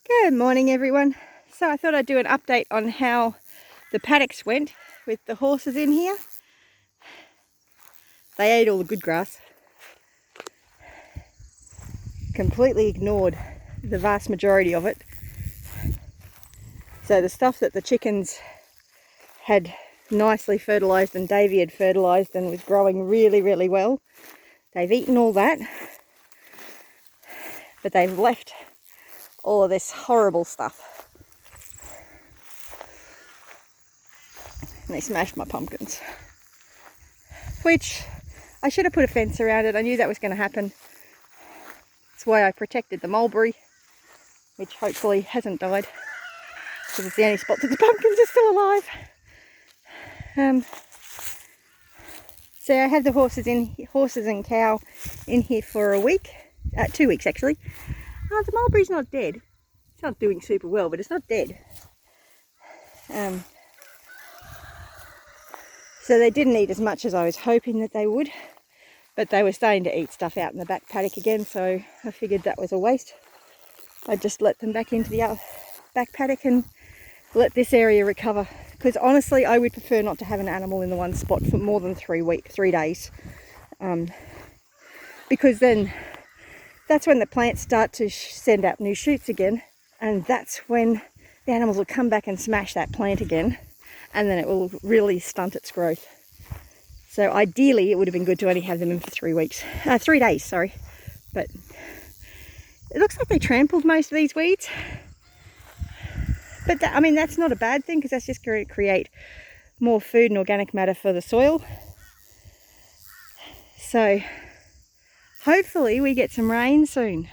Good morning everyone. So I thought I'd do an update on how the paddocks went with the horses in here. They ate all the good grass. Completely ignored the vast majority of it. So the stuff that the chickens had nicely fertilised and Davey had fertilised and was growing really well, they've eaten all that. But they've left all of this horrible stuff. And they smashed my pumpkins, which I should have put a fence around it. I knew that was going to happen. That's why I protected the mulberry, which hopefully hasn't died, because it's the only spot that the pumpkins are still alive. So I had the horses and cow in here for a week, 2 weeks actually. The mulberry's not dead. It's not doing super well, but it's not dead. So they didn't eat as much as I was hoping that they would, but they were starting to eat stuff out in the back paddock again, so I figured that was a waste. I just let them back into the back paddock and let this area recover, because honestly I would prefer not to have an animal in the one spot for more than 3 days, because then that's when the plants start to send out new shoots again, and that's when the animals will come back and smash that plant again, and then it will really stunt its growth. So ideally it would have been good to only have them in for 3 days, sorry. But it looks like they trampled most of these weeds. But I mean, that's not a bad thing, because that's just going to create more food and organic matter for the soil. So hopefully we get some rain soon.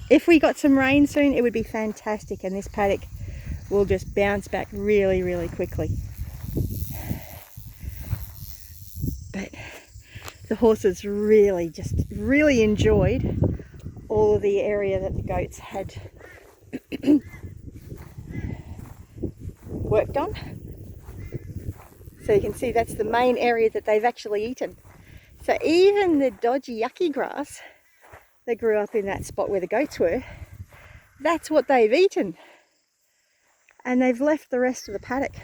If we got some rain soon, it would be fantastic, and this paddock will just bounce back really quickly. But the horses really enjoyed all of the area that the goats had worked on. So you can see that's the main area that they've actually eaten. So even the dodgy yucky grass that grew up in that spot where the goats were, that's what they've eaten. And they've left the rest of the paddock.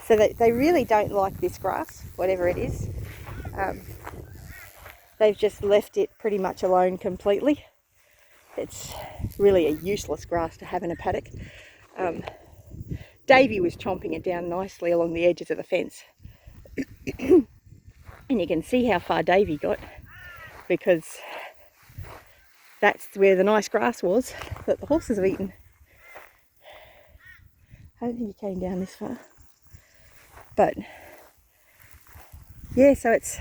So they really don't like this grass, whatever it is. They've just left it pretty much alone completely. It's really a useless grass to have in a paddock. Davey was chomping it down nicely along the edges of the fence. And you can see how far Davey got, because that's where the nice grass was that the horses have eaten. I don't think he came down this far. But yeah, so it's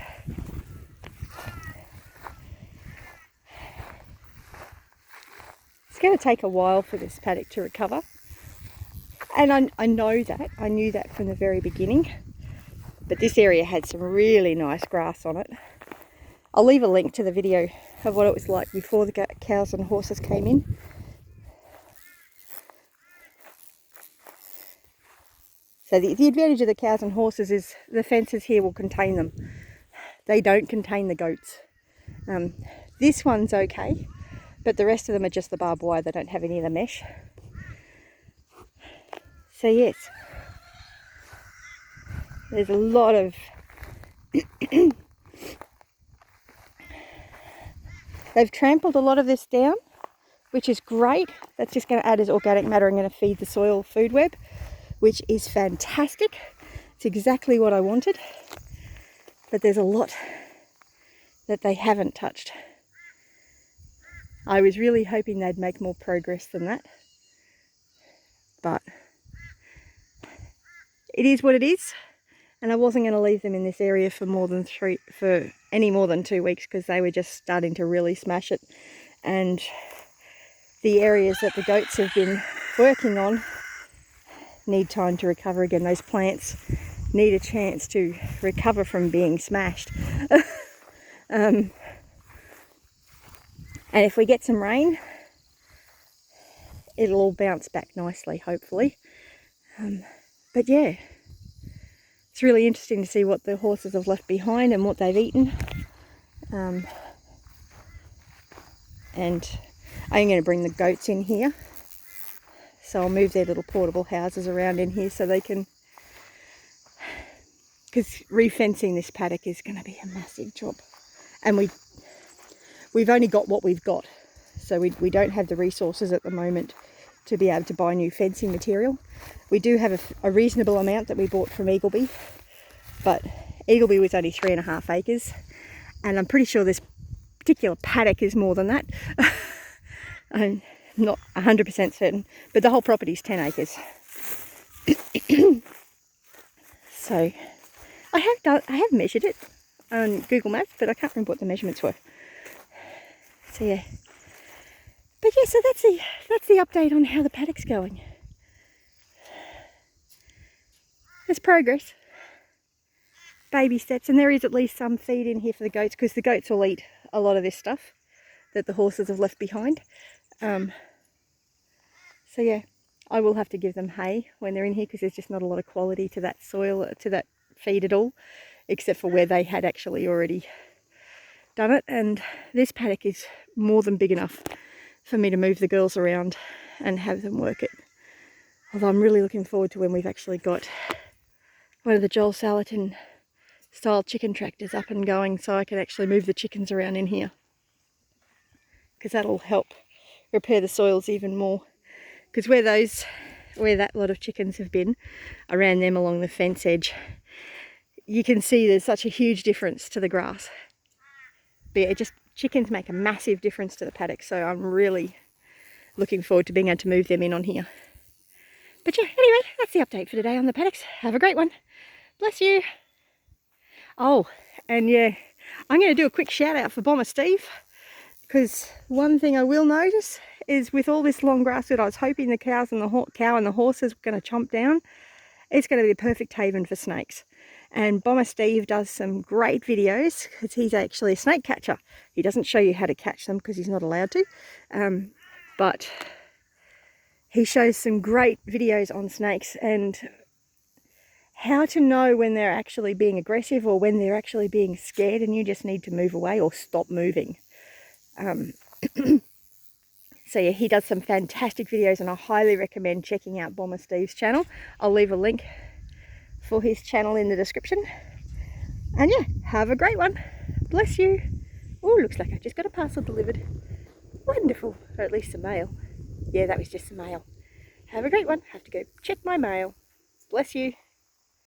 going to take a while for this paddock to recover. And I know that. I knew that from the very beginning. But this area had some really nice grass on it. I'll leave a link to the video of what it was like before the cows and horses came in. So the advantage of the cows and horses is the fences here will contain them. They don't contain the goats. This one's okay, but the rest of them are just the barbed wire. They don't have any of the mesh. So yes, there's a lot of they've trampled a lot of this down, which is great. That's just going to add as organic matter and going to feed the soil food web, which is fantastic. It's exactly what I wanted. But there's a lot that they haven't touched. I was really hoping they'd make more progress than that. But it is what it is. And I wasn't going to leave them in this area for any more than 2 weeks, because they were just starting to really smash it. And the areas that the goats have been working on need time to recover again. Those plants need a chance to recover from being smashed. And if we get some rain, it'll all bounce back nicely, hopefully. But yeah, it's really interesting to see what the horses have left behind and what they've eaten. And I'm going to bring the goats in here. So I'll move their little portable houses around in here so they can, because refencing this paddock is going to be a massive job. And we've only got what we've got. So we don't have the resources at the moment to be able to buy new fencing material. We do have a reasonable amount that we bought from Eagleby, but Eagleby was only 3.5 acres, and I'm pretty sure this particular paddock is more than that. I'm not 100% certain, but the whole property is 10 acres. So I have measured it on Google Maps, but I can't remember what the measurements were. So yeah. But yeah, so that's the update on how the paddock's going. There's progress. Baby steps, and there is at least some feed in here for the goats, because the goats will eat a lot of this stuff that the horses have left behind. So yeah, I will have to give them hay when they're in here, because there's just not a lot of quality to that soil, to that feed at all, except for where they had actually already done it. And this paddock is more than big enough for me to move the girls around and have them work it. Although I'm really looking forward to when we've actually got one of the Joel Salatin style chicken tractors up and going, so I can actually move the chickens around in here, because that'll help repair the soils even more. Because where that lot of chickens have been, around them along the fence edge, you can see there's such a huge difference to the grass. But yeah, chickens make a massive difference to the paddock, so I'm really looking forward to being able to move them in on here. But yeah, anyway, that's the update for today on the paddocks. Have a great one. Bless you. Oh, and yeah, I'm going to do a quick shout out for Bomber Steve, because one thing I will notice is with all this long grass that I was hoping the cow and the horses were going to chomp down, it's going to be a perfect haven for snakes. And Bomber Steve does some great videos, because he's actually a snake catcher. He doesn't show you how to catch them because he's not allowed to, but he shows some great videos on snakes and how to know when they're actually being aggressive or when they're actually being scared and you just need to move away or stop moving. So yeah, he does some fantastic videos, and I highly recommend checking out Bomber Steve's channel. I'll leave a link for his channel in the description. And yeah, have a great one. Bless you. Oh, looks like I just got a parcel delivered. Wonderful. Or at least a mail. Yeah, that was just the mail. Have a great one. Have to go check my mail. Bless you.